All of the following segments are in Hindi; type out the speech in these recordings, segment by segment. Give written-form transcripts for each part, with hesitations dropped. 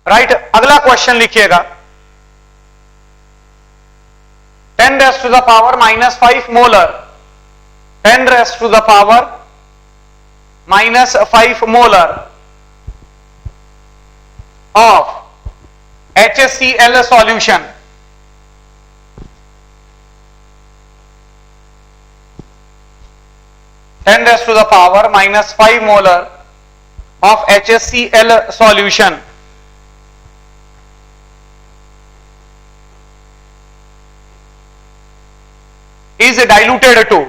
राइट अगला क्वेश्चन लिखिएगा 10 raised to the power minus 5 molar 10 raised to the power minus 5 molar of HCl solution ten raised to the power minus 5 molar of HCl solution is diluted to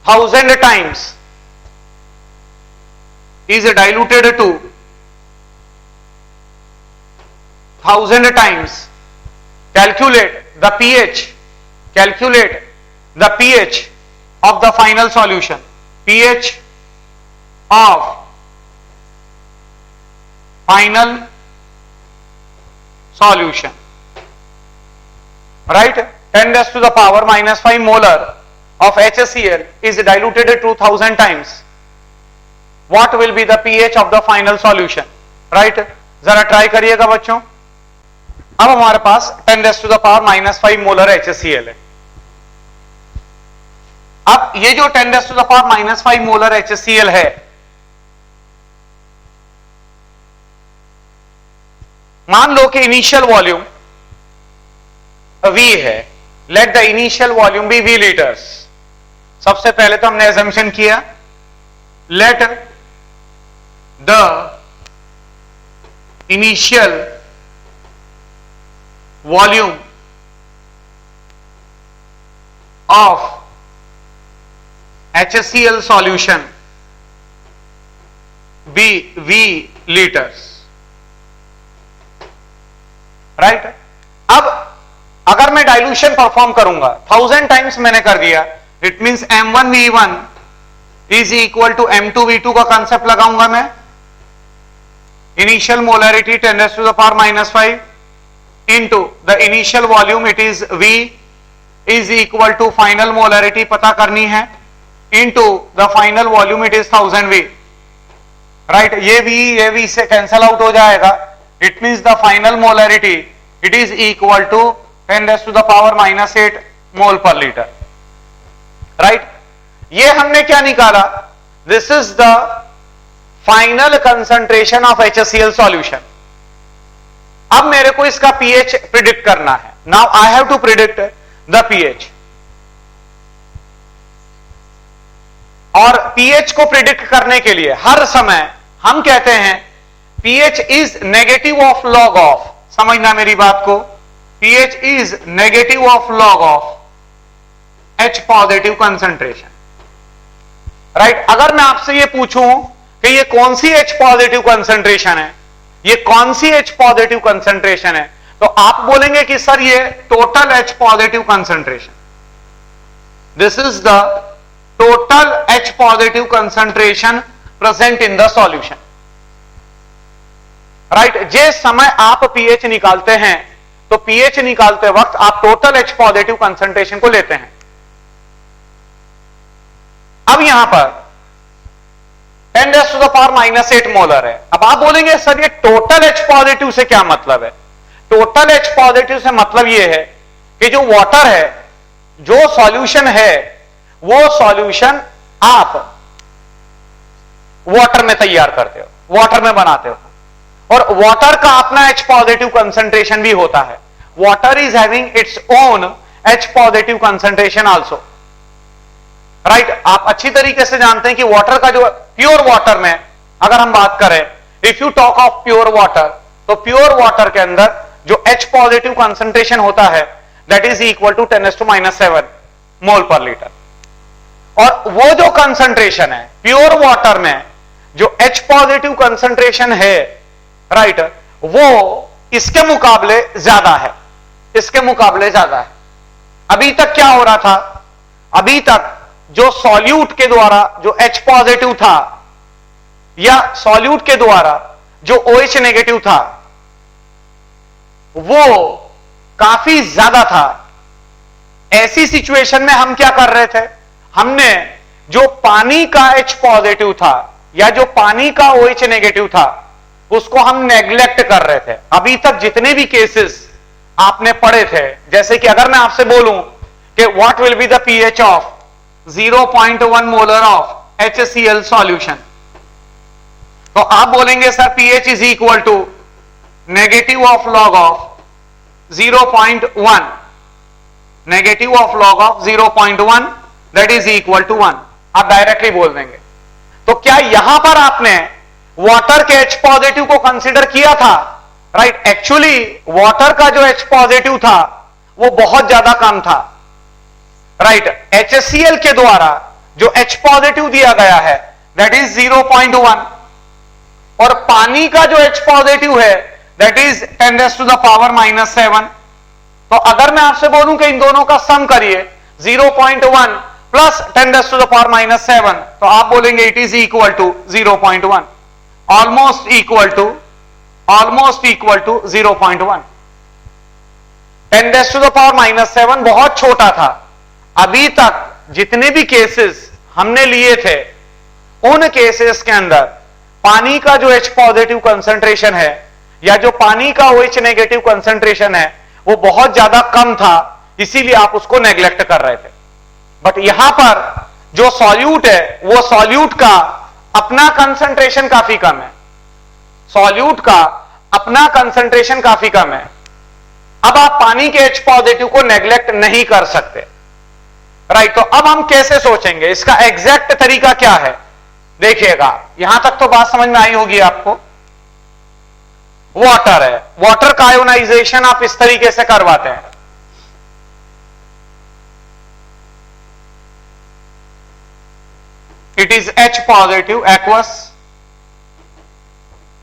1000 times is diluted to 1000 times. Calculate the pH of the final solution. pH of final solution, right? 10 raised to the power minus 5 molar of HCl is diluted to 1000 times. What will be the pH of the final solution? Right? जरा ट्राई करिएगा बच्चों. अब हमारे पास 10 raised to the power minus 5 molar HCl है. अब ये जो 10 raised to the power minus 5 molar HCl है, मान लो कि इनिशियल वॉल्यूम V है. Let the initial volume be V litres. सबसे पहले तो हमने एजम्पशन किया let the initial volume of HCl solution be V litres. Right. अब अगर मैं डाइल्यूशन परफॉर्म करूंगा 1000 टाइम्स मैंने कर दिया, it means M1V1 is equal to M2V2 का कंसेप्ट लगाऊंगा मैं. Initial molarity 10 raised to the power minus 5 into the initial volume it is V is equal to final molarity पता करनी है into the final volume it is 1000 V. Right. ये V से कैंसल आउट हो जाएगा. It means the final molarity it is equal to 10 raised to the power minus 8 mole per liter. Right. ये हमने क्या निकाला? This is the final concentration of HCl solution. अब मेरे को इसका pH प्रिडिक्ट करना है. Now I have to predict the pH. और pH को प्रिडिक्ट करने के लिए हर समय हम कहते हैं pH is negative of log of. समझना मेरी बात को. pH is negative of log of H positive concentration. Right. अगर मैं आपसे ये पूछूं कि ये कौन सी H पॉजिटिव कंसंट्रेशन है, ये कौन सी H पॉजिटिव कंसंट्रेशन है, तो आप बोलेंगे कि सर ये total H positive concentration. This is the total H positive concentration present in the solution. Right. जिस समय आप pH निकालते हैं तो pH निकालते वक्त आप टोटल H पॉजिटिव कंसंट्रेशन को लेते हैं. अब यहां पर 10 raised to the power minus 8 molar है. अब आप बोलेंगे सर ये टोटल H पॉजिटिव से क्या मतलब है? टोटल H पॉजिटिव से मतलब ये है कि जो वाटर है, जो सॉल्यूशन है, वो सॉल्यूशन आप वाटर में तैयार करते हो, वाटर में बनाते हो, और वाटर का अपना H पॉजिटिव कंसंट्रेशन भी होता है. Water is having its own H positive concentration also. Right. आप अच्छी तरीके से जानते हैं कि वाटर का जो प्योर वाटर में अगर हम बात करें, if you talk of pure water, तो प्योर वाटर के अंदर जो H पॉजिटिव कंसंट्रेशन होता है that is equal to 10⁻⁷ mole per litre. और वो जो कंसंट्रेशन है प्योर वाटर में, जो H पॉजिटिव कंसंट्रेशन है, राइट, वो इसके मुकाबले ज्यादा है, इसके मुकाबले ज्यादा है. अभी तक क्या हो रहा था? अभी तक जो सॉल्यूट के द्वारा जो H पॉजिटिव था या सॉल्यूट के द्वारा जो OH नेगेटिव था वो काफी ज्यादा था. ऐसी सिचुएशन में हम क्या कर रहे थे? हमने जो पानी का H पॉजिटिव था या जो पानी का OH नेगेटिव था उसको हम नेग्लेक्ट कर रहे थे। अभी तक जितने भी केसेस आपने पढ़े थे, जैसे कि अगर मैं आपसे बोलूं कि what will be the pH of 0.1 molar of HCl solution, तो आप बोलेंगे sir pH is equal to negative of log of 0.1, negative of log of 0.1 that is equal to 1, आप डायरेक्टली बोल देंगे। तो क्या यहां पर आपने वाटर के H पॉजिटिव को कंसीडर किया था? राइट, एक्चुअली वाटर का जो H पॉजिटिव था वो बहुत ज्यादा कम था। राइट, HCl के द्वारा जो H पॉजिटिव दिया गया है दैट इज 0.1 और पानी का जो H पॉजिटिव है दैट इज 10⁻⁻⁷। तो अगर मैं आपसे बोलूं कि इन दोनों का सम करिए 0.1 प्लस 10⁻⁷, तो आप बोलेंगे it is equal to 0.1, almost equal to 0.1। 10⁻⁷ बहुत छोटा था। अभी तक जितने भी केसेस हमने लिए थे उन केसेस के अंदर पानी का जो H पॉजिटिव कंसंट्रेशन है या जो पानी का OH नेगेटिव कंसंट्रेशन है वो बहुत ज्यादा कम था, इसीलिए आप उसको नेग्लेक्ट कर रहे थे। बट यहां पर जो सॉल्यूट है वो सॉल्यूट का अपना कंसंट्रेशन काफी कम है, सॉल्यूट का अपना कंसंट्रेशन काफी कम है। अब आप पानी के H पॉजिटिव को नेग्लेक्ट नहीं कर सकते। राइट, तो अब हम कैसे सोचेंगे, इसका एग्जैक्ट तरीका क्या है? देखिएगा, यहां तक तो बात समझ में आई होगी आपको। वाटर है, वाटर का आयोनाइजेशन आप इस तरीके से करवाते हैं। It is H positive aqueous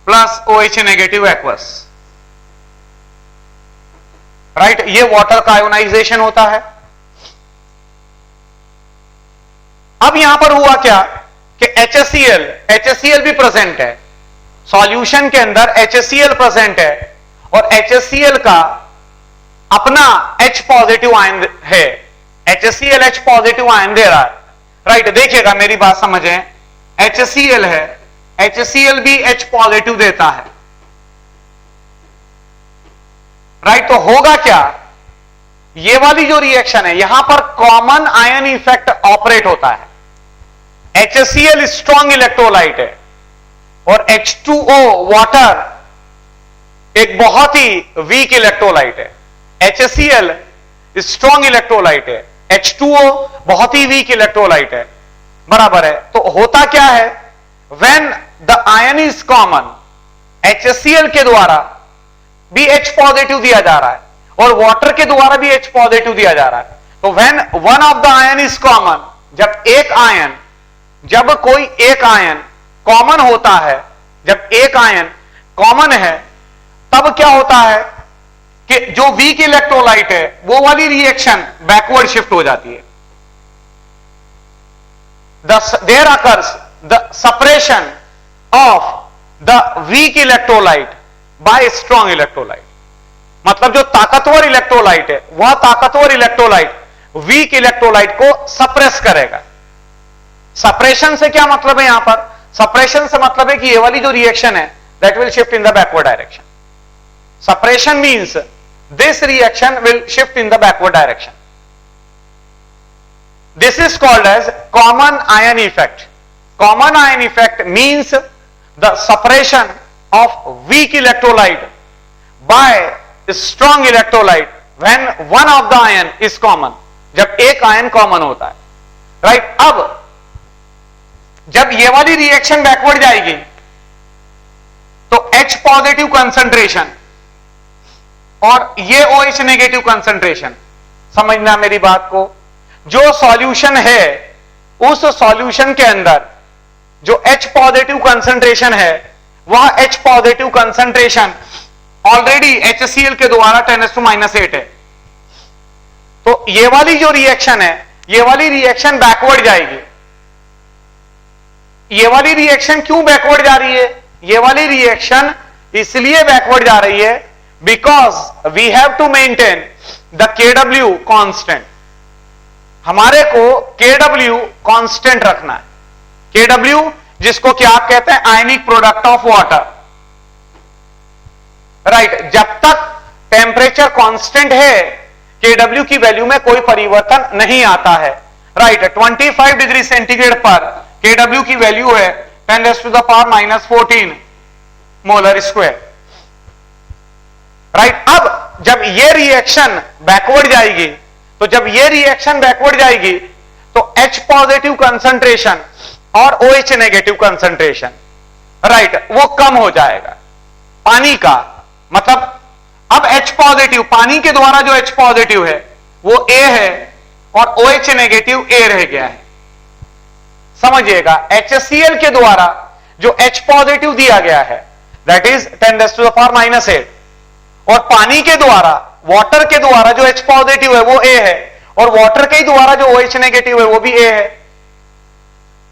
plus OH negative aqueous. Right, ये वाटर का आयोनाइजेशन होता है। अब यहां पर हुआ क्या कि HCl भी प्रेजेंट है, सॉल्यूशन के अंदर HCl प्रेजेंट है और HCl का अपना H पॉजिटिव आयन है, HCl H पॉजिटिव आयन दे रहा है। राइट, देखिएगा मेरी बात समझें, HCl है, HCl भी H पॉजिटिव देता है। राइट, तो होगा क्या, ये वाली जो रिएक्शन है यहां पर कॉमन आयन इफेक्ट ऑपरेट होता है। HCl स्ट्रॉन्ग इलेक्ट्रोलाइट है और H2O वाटर एक बहुत ही वीक इलेक्ट्रोलाइट है। HCl स्ट्रॉन्ग इलेक्ट्रोलाइट है, H2O बहुत ही वीक इलेक्ट्रोलाइट है, बराबर है। तो होता क्या है, when the ion is common, HCl के द्वारा भी H पॉजिटिव दिया जा रहा है और वाटर के द्वारा भी H पॉजिटिव दिया जा रहा है। तो when one of the ion is common, जब कोई एक आयन कॉमन होता है, जब एक आयन कॉमन है, तब क्या होता है कि जो वीक इलेक्ट्रोलाइट है वो वाली रिएक्शन बैकवर्ड शिफ्ट हो जाती है। There occurs the separation of the weak electrolyte by strong electrolyte. मतलब जो ताकतवर इलेक्ट्रोलाइट है वह ताकतवर इलेक्ट्रोलाइट वीक इलेक्ट्रोलाइट को सप्रेस करेगा। सप्रेशन से क्या मतलब है, यहां पर सप्रेशन से मतलब है कि ये वाली जो रिएक्शन है that will shift in the backward direction. Suppression means this reaction will shift in the backward direction. This is called as common ion effect. Common ion effect means the suppression of weak electrolyte by strong electrolyte when one of the ion is common, जब एक आयन कॉमन होता है। राइट, अब जब ये वाली रिएक्शन बैकवर्ड जाएगी तो H पॉजिटिव कंसंट्रेशन और ये OH नेगेटिव कंसंट्रेशन, समझना मेरी बात को, जो सॉल्यूशन है उस सॉल्यूशन के अंदर जो H पॉजिटिव कंसंट्रेशन है वह H positive concentration already HCl के द्वारा 10⁻⁸ है। तो ये वाली जो रिएक्शन है, ये वाली रिएक्शन बैकवर्ड जाएगी। ये वाली रिएक्शन क्यों बैकवर्ड जा रही है? ये वाली रिएक्शन इसलिए बैकवर्ड जा रही है because we have to maintain the Kw constant. हमारे को Kw कांस्टेंट रखना है। Kw जिसको कि आप कहते हैं ionic product of water, right. जब तक टेम्परेचर कांस्टेंट है केडब्ल्यू की वैल्यू में कोई परिवर्तन नहीं आता है, राइट। 25 डिग्री सेंटीग्रेड पर केडब्ल्यू की वैल्यू है 10⁻⁻14 मोलर स्क्वायर, राइट। अब जब ये रिएक्शन बैकवर्ड जाएगी, तो जब ये रिएक्शन बैकवर्ड जाएगी तो H पॉजिटिव कंसंट्रेशन और OH नेगेटिव कंसंट्रेशन, राइट, वो कम हो जाएगा पानी का। मतलब अब H पॉजिटिव, पानी के द्वारा जो H पॉजिटिव है वो A है और OH नेगेटिव A रह गया है। समझिएगा, HCl के द्वारा जो H पॉजिटिव दिया गया है दैट इज 10⁻⁻8, और पानी के द्वारा, वाटर के द्वारा जो H पॉजिटिव है वो A है, और वाटर के द्वारा जो OH नेगेटिव है वो भी A है।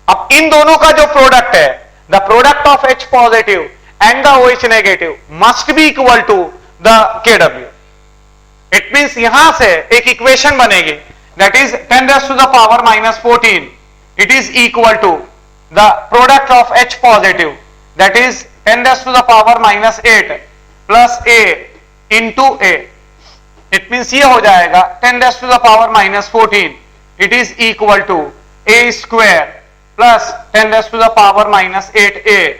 अब इन दोनों का जो प्रोडक्ट है, the product of H positive and the OH negative must be equal to the KW। It means यहां से एक इक्वेशन बनेगी that is 10⁻⁻14, it is equal to the product of H positive that is 10⁻⁸ plus A into A। It means ये हो जाएगा 10⁻⁻14, it is equal to A square plus 10⁻⁸A,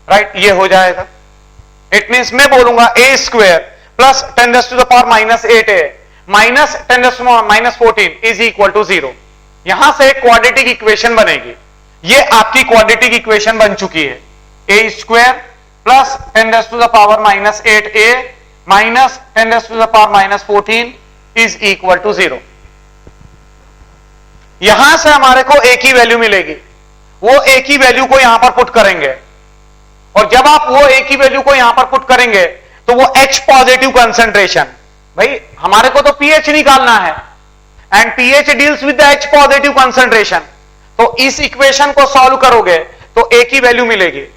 right, ये हो जाएगा। इट मींस मैं बोलूंगा A square plus 10⁻⁸A minus 10⁻⁻14 is equal to 0। यहां से एक क्वाड्रेटिक इक्वेशन बनेगी, ये आपकी क्वाड्रेटिक इक्वेशन बन चुकी है। A square plus 10⁻⁸A minus 10⁻⁻14 is equal to 0। यहां से हमारे को A की वैल्यू मिलेगी, वो A की वैल्यू को यहां पर पुट करेंगे, और जब आप वो A की वैल्यू को यहां पर पुट करेंगे तो वो H पॉजिटिव कंसंट्रेशन, भाई हमारे को तो pH निकालना है and pH deals with the H positive concentration, तो इस इक्वेशन को सॉल्व करोगे तो A की वैल्यू मिलेगी,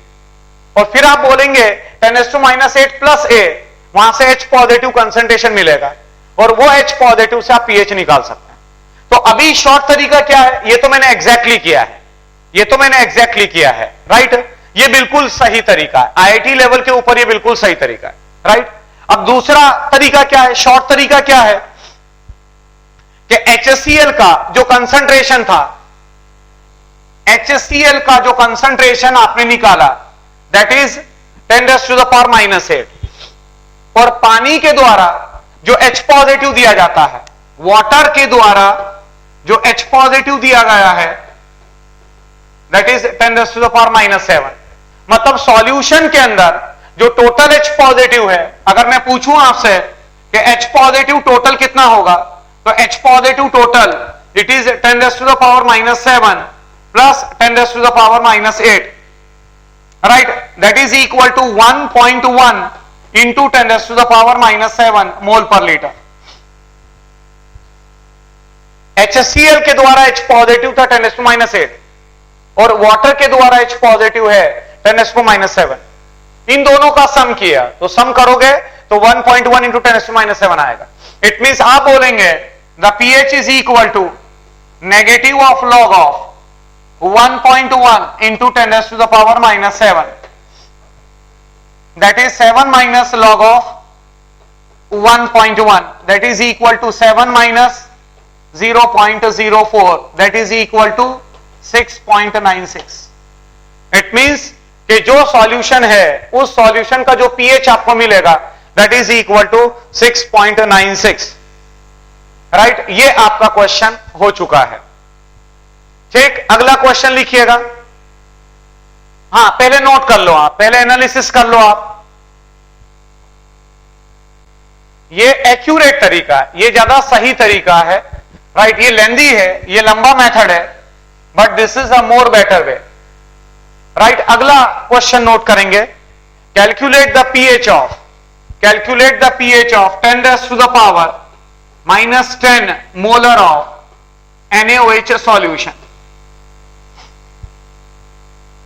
और फिर आप बोलेंगे 10⁻⁸ प्लस A, वहां से H पॉजिटिव कंसंट्रेशन मिलेगा, और वो H पॉजिटिव से आप pH निकाल सकते हैं। तो अभी शॉर्ट तरीका क्या है, ये तो मैंने एग्जैक्टली किया है, ये तो मैंने एग्जैक्टली किया है, राइट। ये बिल्कुल सही तरीका है, IIT लेवल के ऊपर ये बिल्कुल सही तरीका है, राइट। अब दूसरा तरीका क्या है, शॉर्ट तरीका क्या है कि HCl का जो कंसंट्रेशन था, HCl का जो कंसंट्रेशन आपने निकाला दैट इज 10⁻⁻8, और पानी के द्वारा जो H पॉजिटिव दिया जाता है, वाटर के द्वारा जो H पॉजिटिव दिया गया है दैट इज 10⁻⁻7। मतलब सॉल्यूशन के अंदर जो टोटल H पॉजिटिव है, अगर मैं पूछूं आपसे कि H पॉजिटिव टोटल कितना होगा, तो H positive total it is 10⁻⁻7 plus 10⁻⁻8, right, that is equal to 1.1 into 10⁻⁻7 mole per litre. HCl के द्वारा H पॉजिटिव था 10⁻⁸, और वाटर के द्वारा H पॉजिटिव है 10⁻⁷। इन दोनों का सम किया तो सम करोगे तो 1.1 इंटू 10⁻⁷ आएगा। इट मींस आप बोलेंगे the pH is equal to negative of log of 1.1 into 10⁻⁷, that is 7 minus log of 1.1, that is equal to 7 minus 0.04, that is equal to 6.96। It means कि जो सॉल्यूशन है उस सॉल्यूशन का जो pH आपको मिलेगा that is equal to 6.96, right. ये आपका क्वेश्चन हो चुका है, ठीक। अगला क्वेश्चन लिखिएगा, हाँ पहले नोट कर लो आप, पहले एनालिसिस कर लो आप। ये एक्यूरेट तरीका है, ये ज्यादा सही तरीका है, राइट। ये लेंदी है, ये लंबा मेथड है, but this is a more better way, right. अगला क्वेश्चन नोट करेंगे, calculate the pH of 10⁻⁻10 molar of NaOH solution.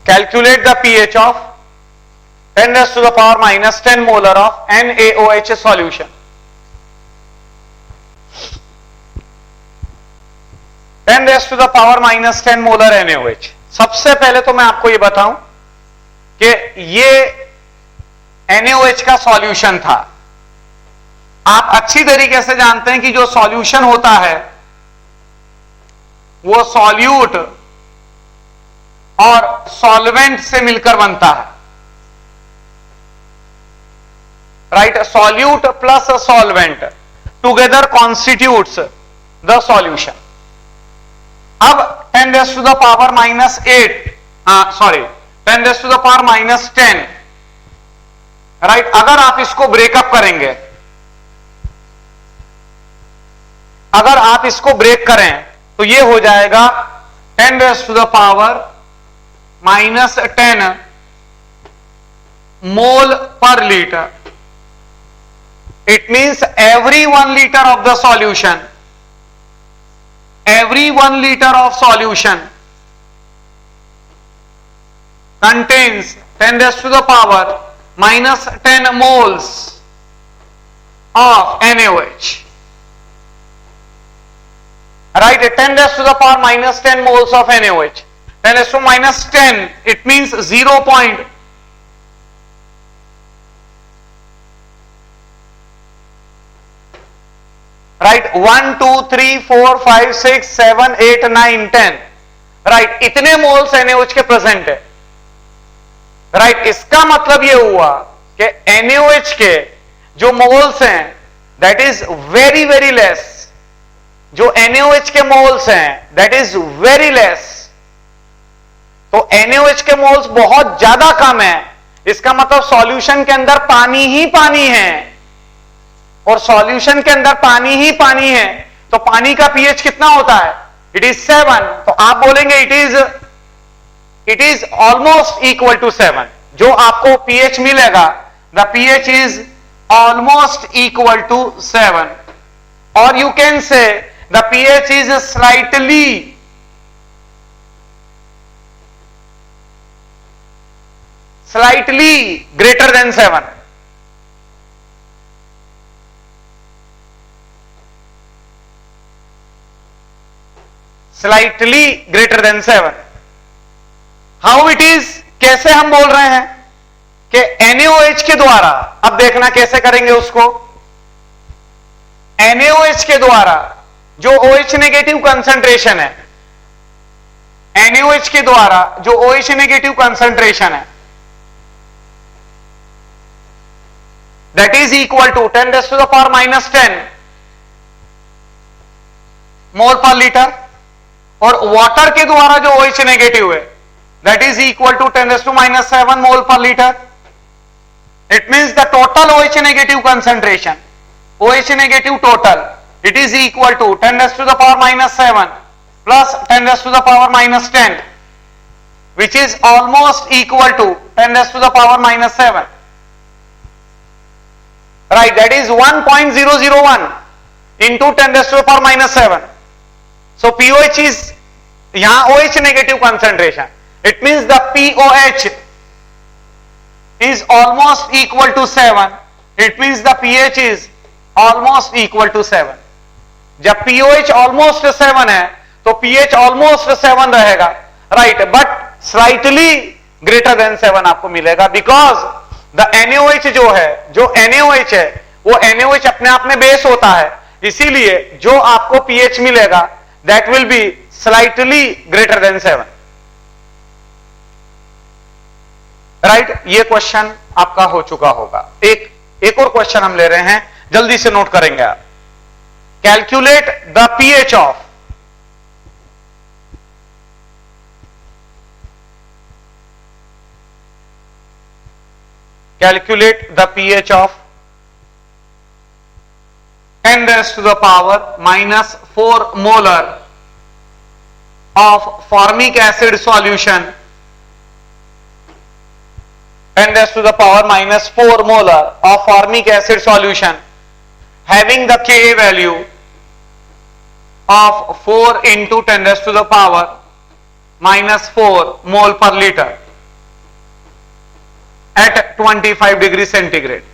Calculate the pH of 10⁻⁻10 molar of NaOH solution. 10⁻⁻10 molar NaOH सबसे पहले तो मैं आपको ये बताऊं कि ये NaOH का सॉल्यूशन था। आप अच्छी तरीके से जानते हैं कि जो सॉल्यूशन होता है वो सॉल्यूट और सॉल्वेंट से मिलकर बनता है, right. Solute plus solvent together constitutes the solution. अब 10 raise to the power -8, sorry 10 raise to the power -10, right. अगर आप इसको ब्रेकअप करेंगे, अगर आप इसको ब्रेक करें तो ये हो जाएगा 10 raise to the power -10 mole per litre. It means every 1 liter of the solution, every 1 liter of solution contains 10 raised to the power -10 moles of NaOH. Right, 10 raised to the power -10 moles of NaOH. 10 raised to -10, it means 0. Right 1 2 3 4 5 6 7 8 9 10, right. इतने मोल्स NaOH के प्रेजेंट है, राइट। इसका मतलब ये हुआ कि NaOH के जो मोल्स हैं that is very very less, जो NaOH के मोल्स हैं दैट इज वेरी लेस। तो NaOH के मोल्स बहुत ज्यादा कम है, इसका मतलब सॉल्यूशन के अंदर पानी ही पानी है, और सॉल्यूशन के अंदर पानी ही पानी है तो पानी का पीएच कितना होता है? It is 7। तो आप बोलेंगे it is almost equal to 7। जो आपको पीएच मिलेगा the pH is almost equal to 7, और you can say the pH is slightly greater than 7। Slightly greater than 7। How it is, कैसे हम बोल रहे हैं कि NaOH के द्वारा, अब देखना कैसे करेंगे उसको। NaOH के द्वारा जो OH नेगेटिव कंसंट्रेशन है, NaOH के द्वारा जो OH नेगेटिव कंसंट्रेशन है that is equal to 10 raise to the power -10 mole per litre, और वाटर के द्वारा जो OH नेगेटिव है that is equal to 10 raise to -7 mole per litre. It means the total OH negative concentration, OH negative total, it is equal to 10 raise to the power -7 plus 10 raise to the power -10, which is almost equal to 10 raised to the power -7. Right, that is 1.001 into 10 raised to the power -7. So pOH is यहाँ OH negative concentration. It means the pOH is almost equal to 7. It means the pH is almost equal to 7. जब pOH almost 7 है तो pH almost 7 रहेगा, right? But slightly greater than 7 आपको मिलेगा, because the NaOH जो है, जो NaOH है वो NaOH अपने आप में बेस होता है, इसीलिए जो आपको pH मिलेगा that will be slightly greater than 7. Right, ये क्वेश्चन आपका हो चुका होगा। एक और क्वेश्चन हम ले रहे हैं, जल्दी से नोट करेंगे आप। Calculate the pH of (10 raised to the power -4 molar of formic acid solution). 10 raised to the power -4 molar of formic acid solution having the Ka value of 4 into 10 raised to the power -4 mole per liter at 25 degrees centigrade.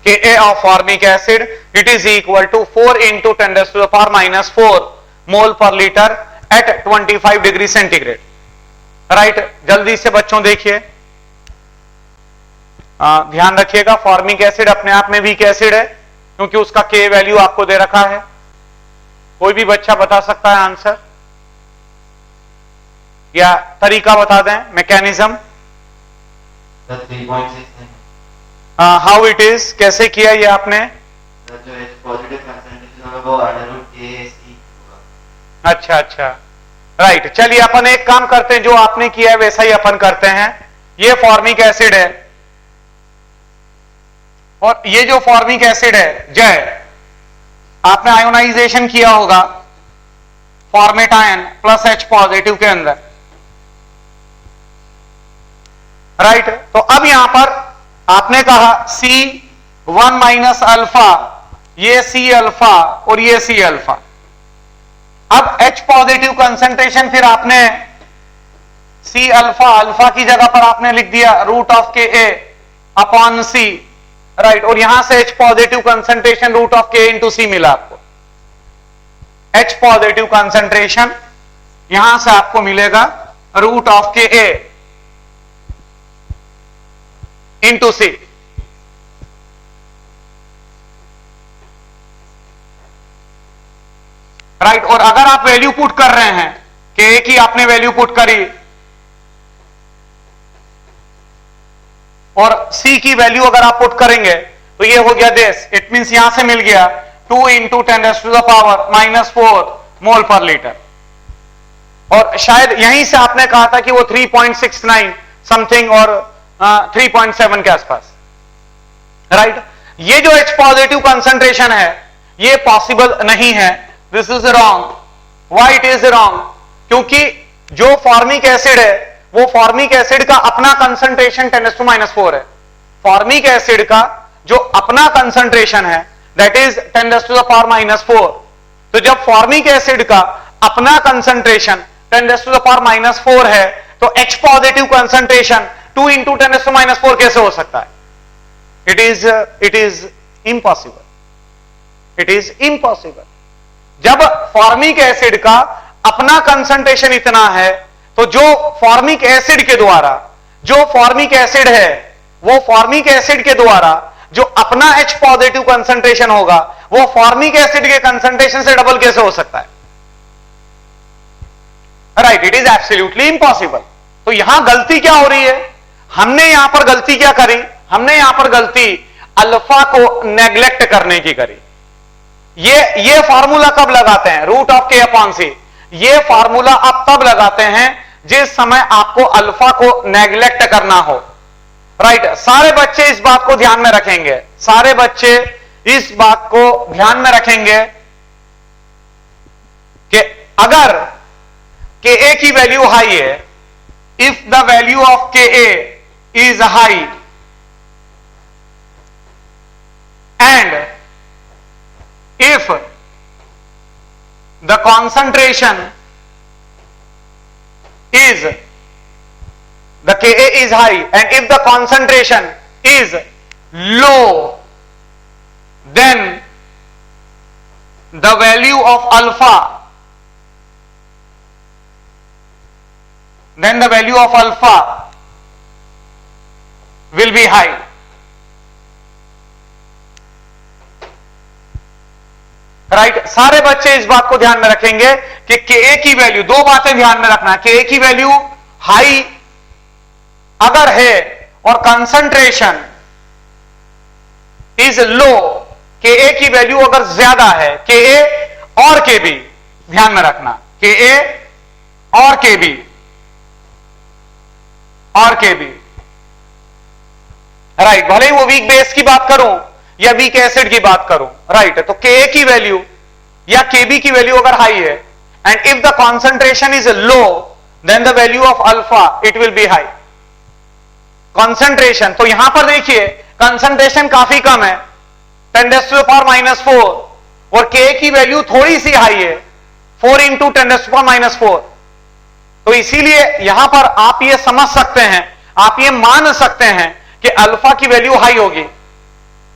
Ka of formic acid, it is equal to 4 into 10 raised to the power -4 mole per litre at 25 degree centigrade. Right, जल्दी से बच्चों देखिए, ध्यान रखिएगा, फॉर्मिक एसिड अपने आप में वीक एसिड है क्योंकि उसका के वैल्यू आपको दे रखा है। कोई भी बच्चा बता सकता है आंसर या तरीका बता दें, मैकेनिज्म, हाउ इट इज, कैसे किया ये आपने? जो पॉजिटिव कंसंट्रेशन होगा वो √KC होगा। अच्छा अच्छा, राइट। चलिए अपन एक काम करते हैं, जो आपने किया है वैसा ही अपन करते हैं। ये फॉर्मिक एसिड है और ये जो फॉर्मिक एसिड है जय, आपने आयोनाइजेशन किया होगा format ion plus H positive के अंदर, राइट। तो अब यहां पर आपने कहा C1 माइनस अल्फा, ये C अल्फा और ये C अल्फा। अब H पॉजिटिव कंसंट्रेशन फिर आपने C अल्फा, अल्फा की जगह पर आपने लिख दिया √KA अपॉन C, राइट। और यहां से H positive concentration √K into C मिला आपको। H पॉजिटिव कंसंट्रेशन यहां से आपको मिलेगा √KA इंटू C, राइट। और अगर आप वैल्यू पुट कर रहे हैं कि की आपने वैल्यू पुट करी और C की वैल्यू अगर आप पुट करेंगे तो ये हो गया दिस, इट मींस यहां से मिल गया 2 इंटू 10⁻⁻⁴ मोल पर लीटर। और शायद यहीं से आपने कहा था कि वो 3.69 समथिंग और 3.7 के आसपास, राइट। ये जो H पॉजिटिव कंसंट्रेशन है ये पॉसिबल नहीं है, this is wrong. Why it is wrong? क्योंकि जो फॉर्मिक एसिड है वो फॉर्मिक एसिड का अपना कंसंट्रेशन 10⁻⁴ है। फॉर्मिक एसिड का जो अपना कंसंट्रेशन है दैट इज 10⁻⁻⁴। तो जब फॉर्मिक एसिड का अपना कंसंट्रेशन 10⁻⁻⁴ है तो H पॉजिटिव कंसंट्रेशन 2 इंटू 10⁻⁴ कैसे हो सकता है? It is impossible, it is impossible. जब फॉर्मिक एसिड का अपना कंसंट्रेशन इतना है तो जो फॉर्मिक एसिड के द्वारा, जो फॉर्मिक एसिड है वो फॉर्मिक एसिड के द्वारा जो अपना H पॉजिटिव कंसंट्रेशन होगा वो फॉर्मिक एसिड के कंसंट्रेशन से डबल कैसे हो सकता है? Right, it is absolutely impossible. तो यहां गलती क्या हो रही है? हमने यहां पर गलती क्या करी? हमने यहां पर गलती अल्फा को नेग्लेक्ट करने की करी। ये फार्मूला कब लगाते हैं? √K upon C। ये फार्मूला आप तब लगाते हैं जिस समय आपको अल्फा को नेग्लेक्ट करना हो, राइट। सारे बच्चे इस बात को ध्यान में रखेंगे, सारे बच्चे इस बात को ध्यान में रखेंगे कि अगर Ka की वैल्यू हाई है, if the value of Ka is high and if the concentration is, the Ka is high and if the concentration is low, then the value of alpha, will be high. Right, सारे बच्चे इस बात को ध्यान में रखेंगे कि Ka की वैल्यू, दो बातें ध्यान में रखना, Ka की वैल्यू हाई अगर है और कंसंट्रेशन इज लो, Ka की वैल्यू अगर ज्यादा है, Ka और Kb ध्यान में रखना, Ka और Kb, राइट। भले ही वो वीक बेस की बात करूं या वीक एसिड की बात करूं, राइट। तो Ka की वैल्यू या Kb की वैल्यू अगर हाई है and if the concentration is low then the value of alpha it will be high. Concentration, तो यहां पर देखिए कंसंट्रेशन काफी कम है 10⁻⁻⁴ और Ka की वैल्यू थोड़ी सी हाई है 4 इंटू 10⁻⁴। तो इसीलिए यहां पर आप ये समझ सकते हैं, आप ये मान सकते हैं कि अल्फा की वैल्यू हाई होगी।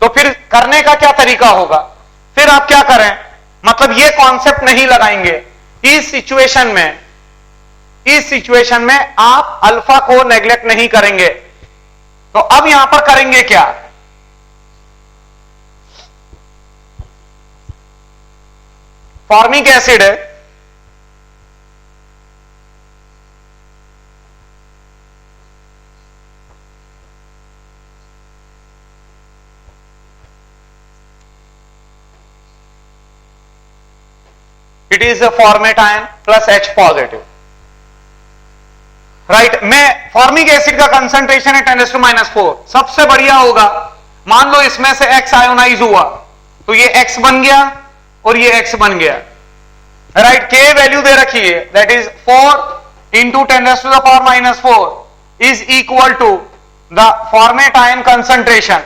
तो फिर करने का क्या तरीका होगा? फिर आप क्या करें, मतलब ये कॉन्सेप्ट नहीं लगाएंगे इस सिचुएशन में आप अल्फा को नेग्लेक्ट नहीं करेंगे। तो अब यहां पर करेंगे क्या? फॉर्मिक एसिड है, it is a format ion plus H positive, right. मैं फॉर्मिक एसिड का कंसंट्रेशन है 10⁻⁴, सबसे बढ़िया होगा मान लो इसमें से X आयोनाइज हुआ तो ये X बन गया और ये X बन गया, राइट। K वैल्यू दे रखी है, that is 4 into 10⁻⁴ is equal to the format ion concentration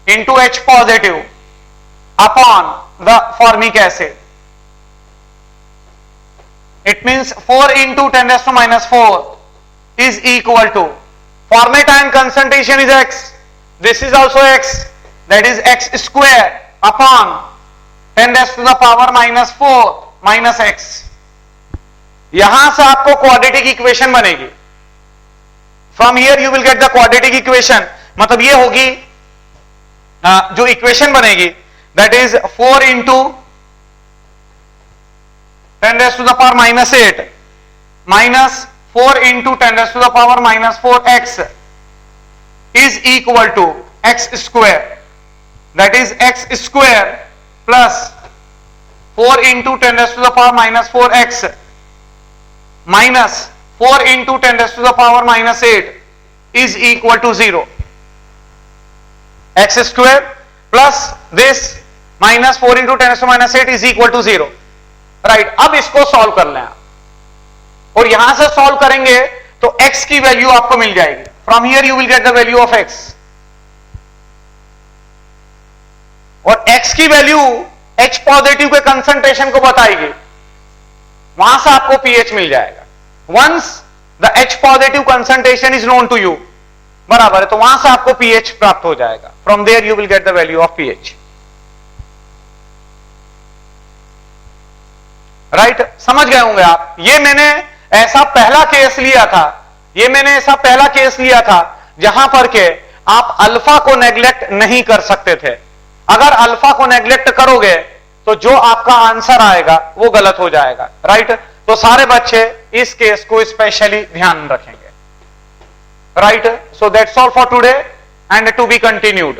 into H positive upon the formic acid. It means 4 into 10⁻⁴ is equal to format ion concentration is X. This is also X. That is X square upon 10⁻⁴ minus X. यहां से आपको क्वाड्रेटिक इक्वेशन बनेगी। From here you will get the quadratic equation. मतलब ये होगी जो इक्वेशन बनेगी that is 4 into 10⁻⁻⁸ minus 4 into 10⁻⁻⁴x is equal to X square, that is X square plus 4 into 10⁻⁻⁴x minus 4 into 10⁻⁸ is equal to 0. X square plus this minus 4 into 10⁻⁸ is equal to 0, right. अब इसको सॉल्व कर लें और यहां से सॉल्व करेंगे तो x की वैल्यू आपको मिल जाएगी। From here you will get the value of x, और x की वैल्यू H पॉजिटिव के कंसंट्रेशन को बताएगी, वहां से आपको pH मिल जाएगा। Once the H positive concentration is known to you, बराबर है, तो वहां से आपको pH प्राप्त हो जाएगा। From there you will get the value of pH, right. समझ गए होंगे आप। ये मैंने ऐसा पहला केस लिया था जहां पर के आप अल्फा को नेग्लेक्ट नहीं कर सकते थे। अगर अल्फा को नेग्लेक्ट करोगे तो जो आपका आंसर आएगा वो गलत हो जाएगा, राइट। तो सारे बच्चे इस केस को स्पेशली ध्यान रखेंगे, right. So that's all for today and to be continued.